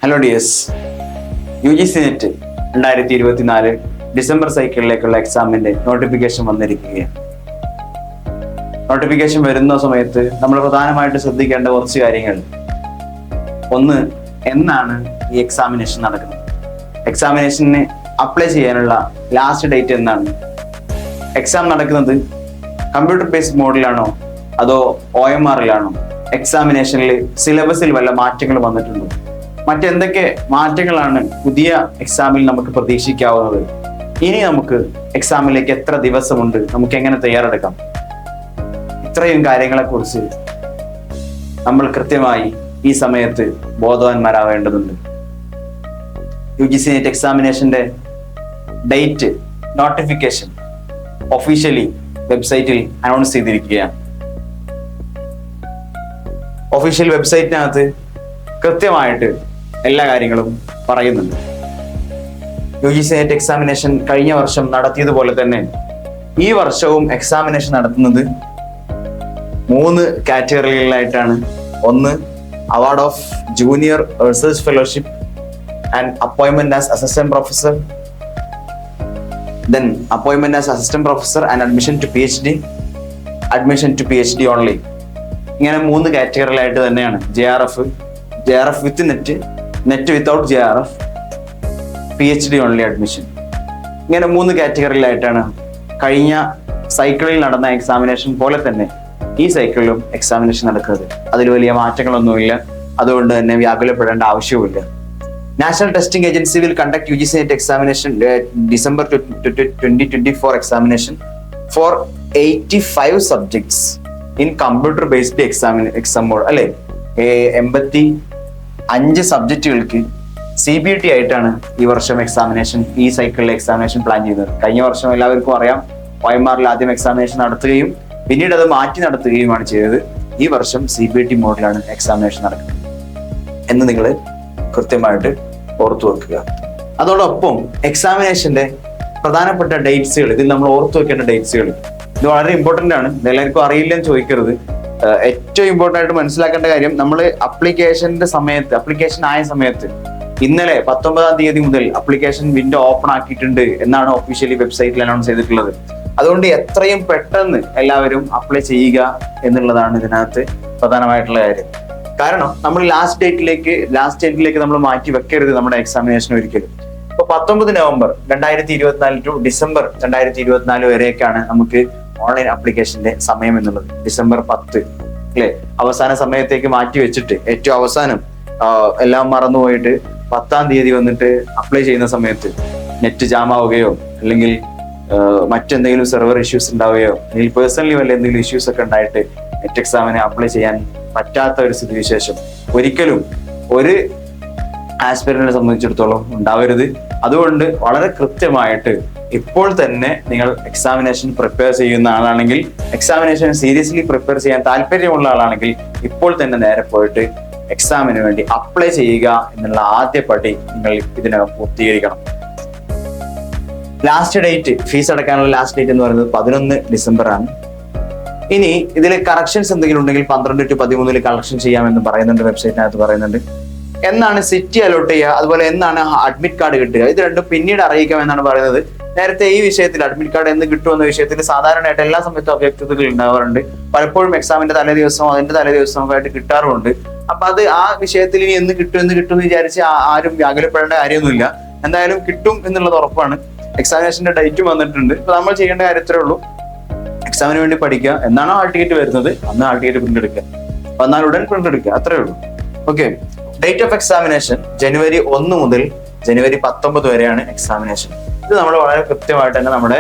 Hello dears, UGC net 2024 December സൈക്കിളിലേക്കുള്ള എക്സാമിന്റെ notification വന്നിരിക്കുകയാണ്. നോട്ടിഫിക്കേഷൻ വരുന്ന സമയത്ത് നമ്മൾ പ്രധാനമായിട്ട് ശ്രദ്ധിക്കേണ്ട കുറച്ച് കാര്യങ്ങൾ. ഒന്ന്, എന്നാണ് ഈ എക്സാമിനേഷൻ നടക്കുന്നത്? എക്സാമിനേഷന് അപ്ലൈ ചെയ്യാനുള്ള ലാസ്റ്റ് ഡേറ്റ് എന്നാണ്? എക്സാം നടക്കുന്നത് കമ്പ്യൂട്ടർ ബേസ്ഡ് മോഡിലാണോ അതോ OMR-ലാണോ? എക്സാമിനേഷനിൽ സിലബസിൽ വല്ല മാറ്റങ്ങൾ വന്നിട്ടുണ്ടോ? മറ്റെന്തൊക്കെ മാറ്റങ്ങളാണ് പുതിയ എക്സാമിൽ നമുക്ക് പ്രതീക്ഷിക്കാവുന്നത്? ഇനി നമുക്ക് എക്സാമിലേക്ക് എത്ര ദിവസമുണ്ട്? നമുക്ക് എങ്ങനെ തയ്യാറെടുക്കാം? ഇത്രയും കാര്യങ്ങളെക്കുറിച്ച് നമ്മൾ കൃത്യമായി ഈ സമയത്ത് ബോധവാന്മാരാവേണ്ടതുണ്ട്. UGC നെറ്റ് എക്സാമിനേഷന്റെ ഡേറ്റ് നോട്ടിഫിക്കേഷൻ ഒഫീഷ്യലി വെബ്സൈറ്റിൽ അനൗൺസ് ചെയ്തിരിക്കുകയാണ്. ഒഫീഷ്യൽ വെബ്സൈറ്റിനകത്ത് കൃത്യമായിട്ട് എല്ലാ കാര്യങ്ങളും പറയുന്നുണ്ട്. UGC നെറ്റ് എക്സാമിനേഷൻ കഴിഞ്ഞ വർഷം നടത്തിയതുപോലെ തന്നെ ഈ വർഷവും എക്സാമിനേഷൻ നടത്തുന്നത് 3 കാറ്റഗറികളിലായിട്ടാണ്. ഒന്ന്, award of junior research fellowship and appointment as assistant professor, then appointment as assistant professor and admission to PhD only. ഇങ്ങനെ 3 കാറ്റഗറിയിലായിട്ട് തന്നെയാണ് JRF വിത്ത് net without JRF, PhD only admission. ഇങ്ങനെ 3 കാറ്റഗറിയിലായിട്ടാണ് കഴിഞ്ഞ സൈക്കിളിൽ നടന്ന എക്സാമിനേഷൻ പോലെ തന്നെ ഈ സൈക്കിളിലും എക്സാമിനേഷൻ നടക്കുന്നത്. അതിൽ വലിയ മാറ്റങ്ങളൊന്നുമില്ല, അതുകൊണ്ട് തന്നെ വ്യാകുലപ്പെടേണ്ട ആവശ്യവുമില്ല. National Testing Agency will conduct UGC NET examination December 2024 examination for 85 subjects in computer based exam mode. അല്ലെ, 85 സബ്ജക്റ്റുകൾക്ക് CBT ആയിട്ടാണ് ഈ വർഷം എക്സാമിനേഷൻ, ഈ സൈക്കിളിലെ എക്സാമിനേഷൻ പ്ലാൻ ചെയ്യുന്നത്. കഴിഞ്ഞ വർഷം എല്ലാവർക്കും അറിയാം, OMR-ൽ ആദ്യം എക്സാമിനേഷൻ നടത്തുകയും പിന്നീട് അത് മാറ്റി നടത്തുകയുമാണ് ചെയ്തത്. ഈ വർഷം CBT മോഡിലാണ് എക്സാമിനേഷൻ നടക്കുന്നത് എന്ന് നിങ്ങൾ കൃത്യമായിട്ട് ഓർത്തു വെക്കുക. അതോടൊപ്പം എക്സാമിനേഷന്റെ പ്രധാനപ്പെട്ട ഡേറ്റ്സുകൾ, ഇതിൽ നമ്മൾ ഓർത്തു വെക്കേണ്ട ഡേറ്റ്സുകൾ, ഇത് വളരെ ഇമ്പോർട്ടന്റ് ആണ്. ഇതെല്ലാവർക്കും അറിയില്ലെന്ന് ചോദിക്കരുത്. ഏറ്റവും ഇമ്പോർട്ടന്റ് ആയിട്ട് മനസ്സിലാക്കേണ്ട കാര്യം, നമ്മൾ അപ്ലിക്കേഷൻ ആയ സമയത്ത് ഇന്നലെ 19-ാം തീയതി മുതൽ അപ്ലിക്കേഷൻ വിൻഡോ ഓപ്പൺ ആക്കിയിട്ടുണ്ട് എന്നാണ് ഒഫീഷ്യലി വെബ്സൈറ്റിൽ അനൗൺസ് ചെയ്തിട്ടുള്ളത്. അതുകൊണ്ട് എത്രയും പെട്ടെന്ന് എല്ലാവരും അപ്ലൈ ചെയ്യുക എന്നുള്ളതാണ് ഇതിനകത്ത് പ്രധാനമായിട്ടുള്ള കാര്യം. കാരണം നമ്മൾ ലാസ്റ്റ് ഡേറ്റിലേക്ക് നമ്മൾ മാറ്റി വെക്കരുത് നമ്മുടെ എക്സാമിനേഷൻ ഒരിക്കലും. ഇപ്പൊ 19 നവംബർ 2024 ടു ഡിസംബർ 2024 വരെയൊക്കെയാണ് നമുക്ക് ഓൺലൈൻ അപ്ലിക്കേഷന്റെ സമയം എന്നുള്ളത്. ഡിസംബർ 10 അല്ലെ, അവസാന സമയത്തേക്ക് മാറ്റി വെച്ചിട്ട് ഏറ്റവും അവസാനം എല്ലാം മറന്നുപോയിട്ട് 10-ാം തീയതി വന്നിട്ട് അപ്ലൈ ചെയ്യുന്ന സമയത്ത് നെറ്റ് ജാം ആവുകയോ അല്ലെങ്കിൽ മറ്റെന്തെങ്കിലും സെർവർ ഇഷ്യൂസ് ഉണ്ടാവുകയോ അല്ലെങ്കിൽ പേഴ്സണലി വല്ല എന്തെങ്കിലും ഇഷ്യൂസ് ഒക്കെ ഉണ്ടായിട്ട് നെറ്റ് എക്സാമിന് അപ്ലൈ ചെയ്യാൻ പറ്റാത്ത ഒരു സ്ഥിതിവിശേഷം ഒരിക്കലും ഒരു ആസ്പിരന്റിനെ സംബന്ധിച്ചിടത്തോളം ഉണ്ടാവരുത്. അതുകൊണ്ട് വളരെ കൃത്യമായിട്ട് ഇപ്പോൾ തന്നെ നിങ്ങൾ എക്സാമിനേഷൻ പ്രിപ്പയർ ചെയ്യുന്ന ആളാണെങ്കിൽ, എക്സാമിനേഷൻ സീരിയസ്ലി പ്രിപ്പയർ ചെയ്യാൻ താല്പര്യമുള്ള ആളാണെങ്കിൽ ഇപ്പോൾ തന്നെ നേരെ പോയിട്ട് എക്സാമിന് വേണ്ടി അപ്ലൈ ചെയ്യുക എന്നുള്ള ആദ്യ പടി നിങ്ങൾ ഇതിനകം പൂർത്തീകരിക്കണം. ലാസ്റ്റ് ഡേറ്റ്, ഫീസ് അടക്കാനുള്ള ലാസ്റ്റ് ഡേറ്റ് എന്ന് പറയുന്നത് 11 ഡിസംബർ ആണ്. ഇനി ഇതിൽ കറക്ഷൻസ് എന്തെങ്കിലും ഉണ്ടെങ്കിൽ 12 to 13 കളക്ഷൻ ചെയ്യാമെന്ന് പറയുന്നുണ്ട്, വെബ്സൈറ്റിനകത്ത് പറയുന്നുണ്ട്. എന്നാണ് സിറ്റി അലോട്ട് ചെയ്യുക, അതുപോലെ എന്നാണ് അഡ്മിറ്റ് കാർഡ് കിട്ടുക, ഇത് രണ്ടും പിന്നീട് അറിയിക്കാം എന്നാണ് പറയുന്നത്. നേരത്തെ ഈ വിഷയത്തിൽ അഡ്മിറ്റ് കാർഡ് എന്ന് കിട്ടുമെന്ന വിഷയത്തിൽ സാധാരണയായിട്ട് എല്ലാ സമയത്തും അവ്യക്തതകൾ ഉണ്ടാവാറുണ്ട്. പലപ്പോഴും എക്സാമിന്റെ തലേ ദിവസമോ അതിന്റെ തലേ ദിവസമോ ആയിട്ട് കിട്ടാറുമുണ്ട്. അപ്പൊ അത് ആ വിഷയത്തിൽ ഇനി എന്ന് കിട്ടും എന്ന് വിചാരിച്ച് ആരും വ്യാകുലപ്പെടേണ്ട കാര്യമൊന്നുമില്ല. എന്തായാലും കിട്ടും എന്നുള്ളത് ഉറപ്പാണ്. എക്സാമിനേഷന്റെ ഡേറ്റും വന്നിട്ടുണ്ട്. ഇപ്പൊ നമ്മൾ ചെയ്യേണ്ട കാര്യത്രേ ഉള്ളൂ, എക്സാമിന് വേണ്ടി പഠിക്കുക. എന്നാണോ ഹാൾ ടിക്കറ്റ് വരുന്നത് അന്ന് ഹാൾ ടിക്കറ്റ് പ്രിന്റ് എടുക്കുക, വന്നാൽ ഉടൻ പ്രിന്റ് എടുക്കുക, അത്രേ ഉള്ളൂ. ഓക്കെ. ഡേറ്റ് ഓഫ് എക്സാമിനേഷൻ ജനുവരി 1 മുതൽ ജനുവരി 19 വരെയാണ് എക്സാമിനേഷൻ. ഇത് നമ്മൾ വളരെ കൃത്യമായിട്ട് തന്നെ നമ്മുടെ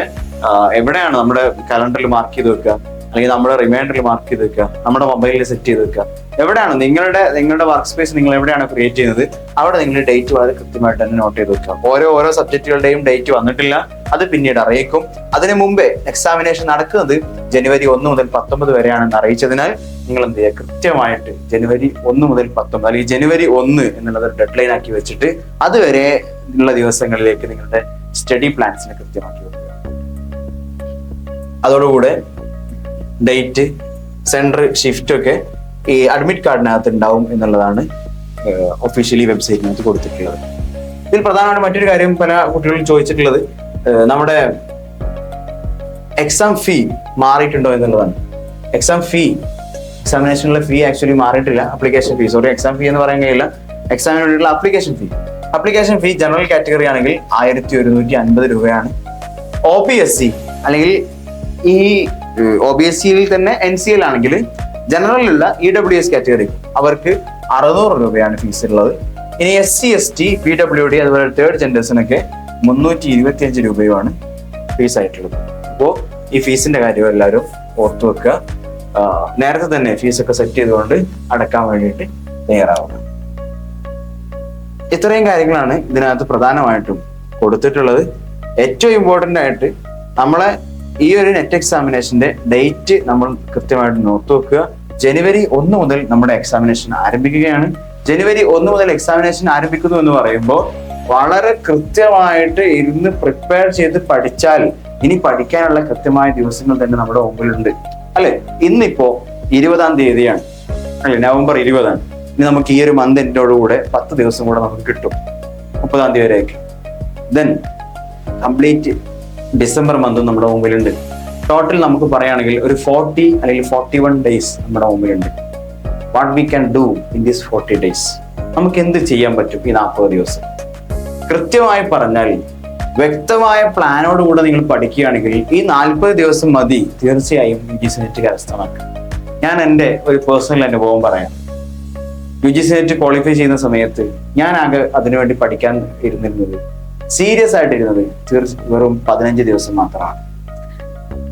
എവിടെയാണ് നമ്മുടെ കലണ്ടറിൽ മാർക്ക് ചെയ്ത് വെക്കുക, അല്ലെങ്കിൽ നമ്മുടെ റിമൈൻഡറിൽ മാർക്ക് ചെയ്ത് വെക്കുക, നമ്മുടെ മൊബൈലിൽ സെറ്റ് ചെയ്ത് വെക്കുക. എവിടെയാണ് നിങ്ങളുടെ വർക്ക് സ്പേസ് നിങ്ങൾ എവിടെയാണ് ക്രിയേറ്റ് ചെയ്യുന്നത് അവിടെ നിങ്ങൾ ഡേറ്റ് വളരെ കൃത്യമായിട്ട് തന്നെ നോട്ട് ചെയ്ത് വെക്കുക. ഓരോ സബ്ജക്റ്റുകളുടെയും ഡേറ്റ് വന്നിട്ടില്ല, അത് പിന്നീട് അറിയിക്കും. അതിനു മുമ്പേ എക്സാമിനേഷൻ നടക്കുന്നത് ജനുവരി 1 മുതൽ 19 വരെയാണെന്ന് അറിയിച്ചതിനാൽ നിങ്ങൾ എന്ത് ചെയ്യുക, കൃത്യമായിട്ട് ജനുവരി 1 മുതൽ 19 അല്ലെങ്കിൽ ജനുവരി 1 എന്നുള്ളത് ഡെഡ് ലൈൻ ആക്കി വെച്ചിട്ട് അതുവരെ ഉള്ള ദിവസങ്ങളിലേക്ക് നിങ്ങളുടെ സ്റ്റഡി പ്ലാൻസിനെ കൃത്യമാക്കി വെക്കുക. അതോടുകൂടെ ഡേറ്റ്, സെന്റർ, ഷിഫ്റ്റ് ഒക്കെ ഈ അഡ്മിറ്റ് കാർഡിനകത്ത് ഉണ്ടാവും എന്നുള്ളതാണ് ഒഫീഷ്യലി വെബ്സൈറ്റിനകത്ത് കൊടുത്തിട്ടുള്ളത്. ഇതിൽ പ്രധാനമായിട്ട് മറ്റൊരു കാര്യം പല കുട്ടികളും ചോദിച്ചിട്ടുള്ളത് നമ്മുടെ എക്സാം ഫീ മാറിയിട്ടുണ്ടോ എന്നുള്ളതാണ്. എക്സാമിനേഷനിലെ ഫീ ആക്ച്വലി മാറിയിട്ടില്ല. Application fee, sorry, exam fee എന്ന് പറയാൻ കഴിയില്ല, എക്സാമിന് വേണ്ടിയിട്ടുള്ള അപ്ലിക്കേഷൻ ഫീ ജനറൽ കാറ്റഗറി ആണെങ്കിൽ 1150 രൂപയാണ്. OPSC അല്ലെങ്കിൽ ഈ OBSCയിൽ തന്നെ NCL ആണെങ്കിൽ ജനറലിലുള്ള EWS കാറ്റഗറി അവർക്ക് 600 രൂപയാണ് ഫീസ് ഉള്ളത്. ഇനി SC ST PWD അതുപോലെ തേർഡ് ജെൻഡേഴ്സിനൊക്കെ 325 രൂപയുമാണ് ഫീസ് ആയിട്ടുള്ളത്. അപ്പോൾ ഈ ഫീസിന്റെ കാര്യം എല്ലാവരും ഓർത്തു വെക്കുക. നേരത്തെ തന്നെ ഫീസൊക്കെ സെറ്റ് ചെയ്തുകൊണ്ട് അടക്കാൻ വേണ്ടിയിട്ട് തയ്യാറാവുക. ഇത്രയും കാര്യങ്ങളാണ് ഇതിനകത്ത് പ്രധാനമായിട്ടും കൊടുത്തിട്ടുള്ളത്. ഏറ്റവും ഇമ്പോർട്ടൻ്റ് ആയിട്ട് നമ്മളെ ഈ ഒരു നെറ്റ് എക്സാമിനേഷന്റെ ഡേറ്റ് നമ്മൾ കൃത്യമായിട്ട് നോർത്തു വെക്കുക. ജനുവരി 1 മുതൽ നമ്മുടെ എക്സാമിനേഷൻ ആരംഭിക്കുകയാണ്. ജനുവരി 1 മുതൽ എക്സാമിനേഷൻ ആരംഭിക്കുന്നു എന്ന് പറയുമ്പോൾ വളരെ കൃത്യമായിട്ട് ഇരുന്ന് പ്രിപ്പയർ ചെയ്ത് പഠിച്ചാൽ ഇനി പഠിക്കാനുള്ള കൃത്യമായ ദിവസങ്ങൾ തന്നെ നമ്മുടെ മുമ്പിലുണ്ട്, അല്ലെ? ഇന്നിപ്പോ 20-ാം തീയതിയാണ്, അല്ലെ? നവംബർ 20-ആണ്. ഇനി നമുക്ക് ഈ ഒരു മന്ത് എൻഡോടുകൂടെ 10 ദിവസം കൂടെ നമുക്ക് കിട്ടും, 30-ാം തീയതി വരെയൊക്കെ. ദെൻ കംപ്ലീറ്റ് ഡിസംബർ മന്തും നമ്മുടെ മുമ്പിലുണ്ട്. ടോട്ടൽ നമുക്ക് പറയുകയാണെങ്കിൽ ഒരു 40 അല്ലെങ്കിൽ 41 ഡേയ്സ് നമ്മുടെ മുമ്പിലുണ്ട്. What we can do in this 40 days? നമുക്ക് എന്ത് ചെയ്യാൻ പറ്റും ഈ 40 ദിവസം? കൃത്യമായി പറഞ്ഞാൽ വ്യക്തമായ പ്ലാനോടുകൂടെ നിങ്ങൾ പഠിക്കുകയാണെങ്കിൽ ഈ 40 ദിവസം മതി തീർച്ചയായും UGC നെറ്റ് കരസ്ഥമാക്കുക. ഞാൻ എൻ്റെ ഒരു പേഴ്സണൽ അനുഭവം പറയാം. UGC നെറ്റ് ക്വാളിഫൈ ചെയ്യുന്ന സമയത്ത് ഞാൻ ആകെ അതിനുവേണ്ടി പഠിക്കാൻ സീരിയസ് ആയിട്ടിരുന്നത് വെറും 15 ദിവസം മാത്രമാണ്.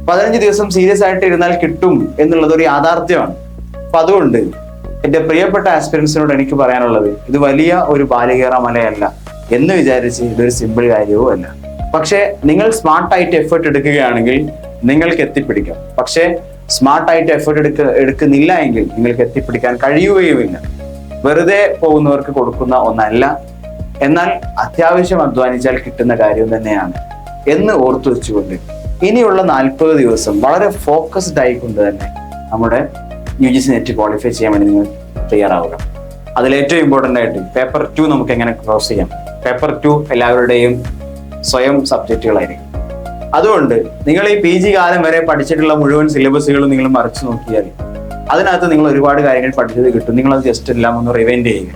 15 ദിവസം സീരിയസ് ആയിട്ട് ഇരുന്നാൽ കിട്ടും എന്നുള്ളത് ഒരു യാഥാർത്ഥ്യമാണ്. അപ്പൊ അതുകൊണ്ട് എന്റെ പ്രിയപ്പെട്ട ആസ്പിരൻസിനോട് എനിക്ക് പറയാനുള്ളത്, ഇത് വലിയ ഒരു ബാലികേറ മലയല്ല എന്ന് വിചാരിച്ച് ഇതൊരു സിമ്പിൾ കാര്യവും അല്ല. പക്ഷെ നിങ്ങൾ സ്മാർട്ടായിട്ട് എഫേർട്ട് എടുക്കുകയാണെങ്കിൽ നിങ്ങൾക്ക് എത്തിപ്പിടിക്കാം. പക്ഷെ സ്മാർട്ടായിട്ട് എഫേർട്ട് എടുക്കുന്നില്ല എങ്കിൽ നിങ്ങൾക്ക് എത്തിപ്പിടിക്കാൻ കഴിയുകയുമില്ല. വെറുതെ പോകുന്നവർക്ക് കൊടുക്കുന്ന ഒന്നല്ല, എന്നാൽ അത്യാവശ്യം അധ്വാനിച്ചാൽ കിട്ടുന്ന കാര്യം തന്നെയാണ് എന്ന് ഓർത്തു വെച്ചുകൊണ്ട് ഇനിയുള്ള 40 ദിവസം വളരെ ഫോക്കസ്ഡ് ആയിക്കൊണ്ട് തന്നെ നമ്മുടെ UGC നെറ്റ് ക്വാളിഫൈ ചെയ്യാൻ വേണ്ടി നിങ്ങൾ തയ്യാറാവുക. അതിലേറ്റവും ഇമ്പോർട്ടൻ്റ് ആയിട്ട് പേപ്പർ 2 നമുക്ക് എങ്ങനെ ക്രോസ് ചെയ്യാം. പേപ്പർ 2 എല്ലാവരുടെയും സ്വയം സബ്ജക്റ്റുകളായിരിക്കും. അതുകൊണ്ട് നിങ്ങൾ ഈ PG കാലം വരെ പഠിച്ചിട്ടുള്ള മുഴുവൻ സിലബസുകളും നിങ്ങൾ മറിച്ചു നോക്കിയാൽ അതിനകത്ത് നിങ്ങൾ ഒരുപാട് കാര്യങ്ങൾ പഠിച്ചത് കിട്ടും. നിങ്ങളത് ജസ്റ്റ് എല്ലാം ഒന്ന് റിവൈൻഡ് ചെയ്യുക.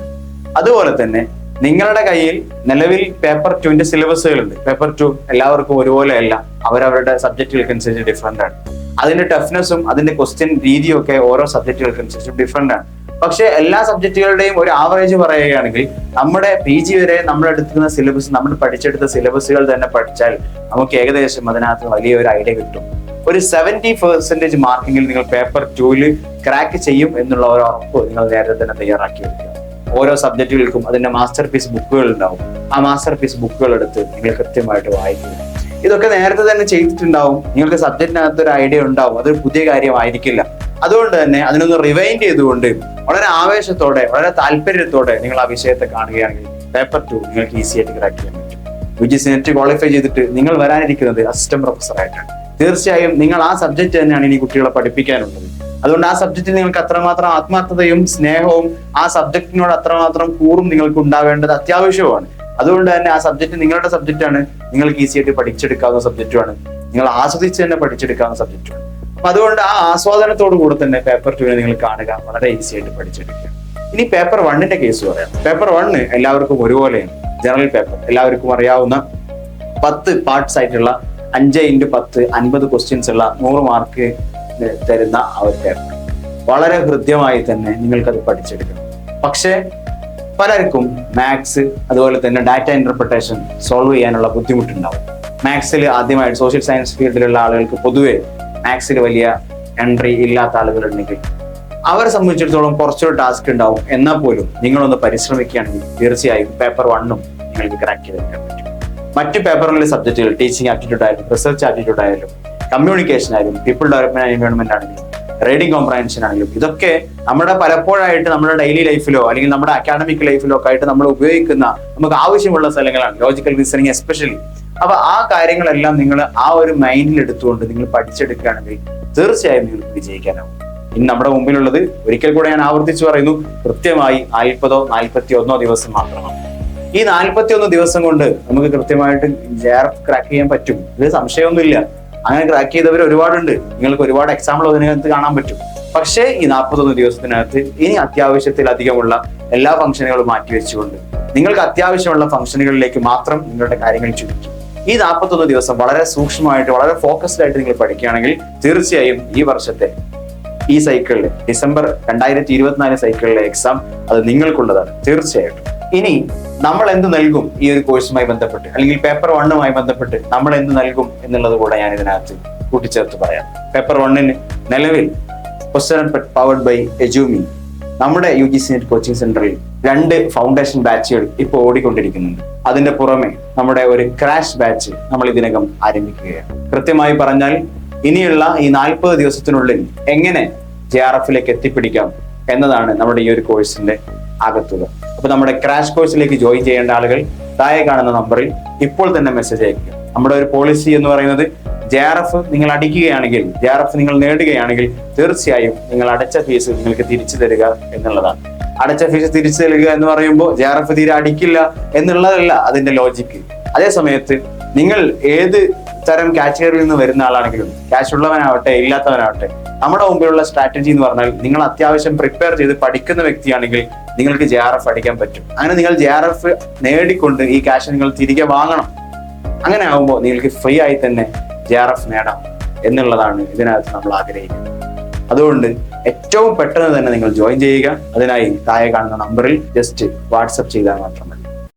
അതുപോലെ തന്നെ നിങ്ങളുടെ കയ്യിൽ നിലവിൽ പേപ്പർ 2ന്റെ സിലബസുകളുണ്ട്. പേപ്പർ 2 എല്ലാവർക്കും ഒരുപോലെയല്ല, അവരവരുടെ സബ്ജക്റ്റുകൾക്കനുസരിച്ച് ഡിഫറെന്റ് ആണ്. അതിന്റെ ടഫ്നെസ്സും അതിന്റെ ക്വസ്റ്റ്യൻ രീതിയും ഒക്കെ ഓരോ സബ്ജക്റ്റുകൾക്കനുസരിച്ചും ഡിഫറെന്റ് ആണ്. പക്ഷെ എല്ലാ സബ്ജക്റ്റുകളുടെയും ഒരു ആവറേജ് പറയുകയാണെങ്കിൽ നമ്മുടെ PG വരെ നമ്മൾ എടുക്കുന്ന സിലബസ്, നമ്മൾ പഠിച്ചെടുത്ത സിലബസുകൾ തന്നെ പഠിച്ചാൽ നമുക്ക് ഏകദേശം അതിനകത്ത് വലിയൊരു ഐഡിയ കിട്ടും. ഒരു 70% മാർക്കിങ്ങിൽ നിങ്ങൾ പേപ്പർ 2ൽ ക്രാക്ക് ചെയ്യും എന്നുള്ള ഒരു ഉറപ്പ് നിങ്ങൾ നേരത്തെ തന്നെ തയ്യാറാക്കി വെക്കുക. ഓരോ സബ്ജക്റ്റുകൾക്കും അതിന്റെ മാസ്റ്റർ പീസ് ബുക്കുകൾ ഉണ്ടാവും. ആ മാസ്റ്റർ പീസ് ബുക്കുകൾ എടുത്ത് നിങ്ങൾ കൃത്യമായിട്ട് വായിക്കുക. ഇതൊക്കെ നേരത്തെ തന്നെ ചെയ്തിട്ടുണ്ടാവും. നിങ്ങൾക്ക് സബ്ജക്റ്റിനകത്ത് ഒരു ഐഡിയ ഉണ്ടാവും. അതൊരു പുതിയ കാര്യമായിരിക്കില്ല. അതുകൊണ്ട് തന്നെ അതിനൊന്ന് റിവൈൻഡ് ചെയ്തുകൊണ്ട് വളരെ ആവേശത്തോടെ, വളരെ താല്പര്യത്തോടെ നിങ്ങൾ ആ വിഷയത്തെ കാണുകയാണെങ്കിൽ പേപ്പർ 2 നിങ്ങൾക്ക് ഈസി ആയിട്ട് ക്രാക്ക് ചെയ്യാൻ പറ്റും. UGC നെറ്റ് ക്വാളിഫൈ ചെയ്തിട്ട് നിങ്ങൾ വരാനിരിക്കുന്നത് അസിസ്റ്റന്റ് പ്രൊഫസർ ആയിട്ടാണ്. തീർച്ചയായും നിങ്ങൾ ആ സബ്ജക്റ്റ് തന്നെയാണ് ഇനി കുട്ടികളെ പഠിപ്പിക്കാനുള്ളത്. അതുകൊണ്ട് ആ സബ്ജക്റ്റിൽ നിങ്ങൾക്ക് അത്രമാത്രം ആത്മാർത്ഥതയും സ്നേഹവും ആ സബ്ജക്റ്റിനോട് അത്രമാത്രം കൂറും നിങ്ങൾക്ക് ഉണ്ടാവേണ്ടത് അത്യാവശ്യമാണ്. അതുകൊണ്ട് തന്നെ ആ സബ്ജക്റ്റ് നിങ്ങളുടെ സബ്ജക്റ്റാണ്, നിങ്ങൾക്ക് ഈസി ആയിട്ട് പഠിച്ചെടുക്കാവുന്ന സബ്ജക്റ്റുമാണ്, നിങ്ങൾ ആസ്വദിച്ച് തന്നെ പഠിച്ചെടുക്കാവുന്ന സബ്ജക്റ്റുമാണ്. അപ്പൊ അതുകൊണ്ട് ആ ആസ്വാദനത്തോടു കൂടെ തന്നെ പേപ്പർ 2 നിങ്ങൾ കാണുക, വളരെ ഈസി ആയിട്ട് പഠിച്ചെടുക്കുക. ഇനി പേപ്പർ 1ന്റെ കേസ് പറയാം. പേപ്പർ 1 എല്ലാവർക്കും ഒരുപോലെയാണ്. ജനറൽ പേപ്പർ എല്ലാവർക്കും അറിയാവുന്ന 10 പാർട്സ് ആയിട്ടുള്ള 5x10 50 ക്വസ്റ്റ്യൻസ് ഉള്ള 100 മാർക്ക് തരുന്ന ആ ഒരു പേപ്പർ വളരെ ഹൃദ്യമായി തന്നെ നിങ്ങൾക്കത് പഠിച്ചെടുക്കണം. പക്ഷേ പലർക്കും മാത്സ് അതുപോലെ തന്നെ ഡാറ്റ ഇന്റർപ്രിട്ടേഷൻ സോൾവ് ചെയ്യാനുള്ള ബുദ്ധിമുട്ടുണ്ടാവും. മാത്സിൽ ആദ്യമായിട്ട് സോഷ്യൽ സയൻസ് ഫീൽഡിലുള്ള ആളുകൾക്ക് പൊതുവെ മാത്സിൽ വലിയ എൻട്രി ഇല്ലാത്ത ആളുകളുണ്ടെങ്കിൽ അവരെ സംബന്ധിച്ചിടത്തോളം കുറച്ചൊരു ടാസ്ക് ഉണ്ടാവും. എന്നാൽ പോലും നിങ്ങളൊന്ന് പരിശ്രമിക്കുകയാണെങ്കിൽ തീർച്ചയായും പേപ്പർ 1 നിങ്ങൾക്ക് ക്രാക്ക് ചെയ്തെടുക്കാൻ പറ്റും. മറ്റു പേപ്പറിലെ സബ്ജക്റ്റുകൾ ടീച്ചിങ് ആപ്റ്റിറ്റ്യൂഡ് ആയാലും റിസർച്ച് ആപ്റ്റിറ്റ്യൂഡ് ആയാലും കമ്മ്യൂണിക്കേഷൻ ആയാലും പീപ്പിൾ ഡെവലപ്മെന്റ് എൻവയോൺമെന്റ് ആണെങ്കിലും റീഡിംഗ് കോംപ്രഹൻഷൻ ആണെങ്കിലും ഇതൊക്കെ നമ്മുടെ പലപ്പോഴായിട്ട് നമ്മുടെ ഡെയിലി ലൈഫിലോ അല്ലെങ്കിൽ നമ്മുടെ അക്കാഡമിക് ലൈഫിലോ ഒക്കെ ആയിട്ട് നമ്മൾ ഉപയോഗിക്കുന്ന നമുക്ക് ആവശ്യമുള്ള സ്ഥലങ്ങളാണ്, ലോജിക്കൽ റീസണിങ് എസ്പെഷ്യലി. അപ്പൊ ആ കാര്യങ്ങളെല്ലാം നിങ്ങൾ ആ ഒരു മൈൻഡിൽ എടുത്തുകൊണ്ട് നിങ്ങൾ പഠിച്ചെടുക്കുകയാണെങ്കിൽ തീർച്ചയായും നിങ്ങൾക്ക് വിജയിക്കാനാവും. ഇനി നമ്മുടെ മുമ്പിലുള്ളത് ഒരിക്കൽ കൂടെ ഞാൻ ആവർത്തിച്ചു പറയുന്നു, കൃത്യമായി 40-41 ദിവസം മാത്രമാണ്. ഈ 41 ദിവസം കൊണ്ട് നമുക്ക് കൃത്യമായിട്ട് JRF ക്രാക്ക് ചെയ്യാൻ പറ്റും, ഇത് സംശയമൊന്നുമില്ല. അങ്ങനെ ക്രാക്ക് ചെയ്തവർ ഒരുപാടുണ്ട്, നിങ്ങൾക്ക് ഒരുപാട് എക്സാമ്പിൾ അതിനകത്ത് കാണാൻ പറ്റും. പക്ഷേ ഈ 41 ദിവസത്തിനകത്ത് ഇനി അത്യാവശ്യത്തിലധികമുള്ള എല്ലാ ഫംഗ്ഷനുകളും മാറ്റിവെച്ചുകൊണ്ട് നിങ്ങൾക്ക് അത്യാവശ്യമുള്ള ഫംഗ്ഷനുകളിലേക്ക് മാത്രം നിങ്ങളുടെ കാര്യങ്ങൾ ചുരുക്കി ഈ 41 ദിവസം വളരെ സൂക്ഷ്മമായിട്ട് വളരെ ഫോക്കസ്ഡ് ആയിട്ട് നിങ്ങൾ പഠിക്കുകയാണെങ്കിൽ തീർച്ചയായും ഈ വർഷത്തെ ഈ സൈക്കിളിൽ ഡിസംബർ 2024 സൈക്കിളിലെ എക്സാം അത് നിങ്ങൾക്കുള്ളതാണ് തീർച്ചയായിട്ടും. ഇനി നമ്മൾ എന്ത് നൽകും ഈ ഒരു കോഴ്സുമായി ബന്ധപ്പെട്ട്, അല്ലെങ്കിൽ പേപ്പർ 1മായി ബന്ധപ്പെട്ട് നമ്മൾ എന്ത് നൽകും എന്നുള്ളത് കൂടെ ഞാൻ ഇതിനകത്ത് കൂട്ടിച്ചേർത്ത് പറയാം. പേപ്പർ 1ന് നിലവിൽ ക്വസ്റ്റ്യൻ പവർഡ് ബൈ എജൂമി നമ്മുടെ UGC നെറ്റ് കോച്ചിങ് സെന്ററിൽ 2 ഫൗണ്ടേഷൻ ബാച്ചുകൾ ഇപ്പോൾ ഓടിക്കൊണ്ടിരിക്കുന്നുണ്ട്. അതിന്റെ പുറമെ നമ്മുടെ ഒരു ക്രാഷ് ബാച്ച് നമ്മൾ ഇതിനകം ആരംഭിക്കുകയാണ്. കൃത്യമായി പറഞ്ഞാൽ ഇനിയുള്ള ഈ 40 ദിവസത്തിനുള്ളിൽ എങ്ങനെ JRFലേക്ക് എത്തിപ്പിടിക്കാം എന്നതാണ് നമ്മുടെ ഈ ഒരു കോഴ്സിന്റെ ആകത്തുക. അപ്പൊ നമ്മുടെ ക്രാഷ് കോഴ്സിലേക്ക് ജോയിൻ ചെയ്യേണ്ട ആളുകൾ താഴെ കാണുന്ന നമ്പറിൽ ഇപ്പോൾ തന്നെ മെസ്സേജ് അയക്കുക. നമ്മുടെ ഒരു പോളിസി എന്ന് പറയുന്നത് JRF നിങ്ങൾ അടിക്കുകയാണെങ്കിൽ, JRF നിങ്ങൾ നേടുകയാണെങ്കിൽ തീർച്ചയായും നിങ്ങൾ അടച്ച ഫീസ് നിങ്ങൾക്ക് തിരിച്ചു തരിക എന്നുള്ളതാണ്. അടച്ച ഫീസ് തിരിച്ചു തരിക എന്ന് പറയുമ്പോൾ JRF തീരെ അടിക്കില്ല എന്നുള്ളതല്ല അതിന്റെ ലോജിക്ക്. അതേ സമയത്ത് നിങ്ങൾ ഏത് തരം കാറ്റഗറിയിൽ നിന്ന് വരുന്ന ആളാണെങ്കിലും, ക്യാഷ് ഉള്ളവനാവട്ടെ ഇല്ലാത്തവനാവട്ടെ, നമ്മുടെ മുമ്പിലുള്ള സ്ട്രാറ്റജി എന്ന് പറഞ്ഞാൽ നിങ്ങൾ അത്യാവശ്യം പ്രിപ്പയർ ചെയ്ത് പഠിക്കുന്ന വ്യക്തിയാണെങ്കിൽ നിങ്ങൾക്ക് JRF അടിക്കാൻ പറ്റും. അങ്ങനെ നിങ്ങൾ JRF നേടിക്കൊണ്ട് ഈ ക്യാഷ് നിങ്ങൾ തിരികെ വാങ്ങണം. അങ്ങനെ ആകുമ്പോൾ നിങ്ങൾക്ക് ഫ്രീ ആയി തന്നെ JRF നേടാം എന്നുള്ളതാണ് ഇതിനകത്ത് നമ്മൾ ആഗ്രഹിക്കുന്നത്. അതുകൊണ്ട് ഏറ്റവും പെട്ടെന്ന് തന്നെ നിങ്ങൾ ജോയിൻ ചെയ്യുക. അതിനായി താഴെ കാണുന്ന നമ്പറിൽ ജസ്റ്റ് വാട്സപ്പ് ചെയ്താൽ മാത്രം മതി.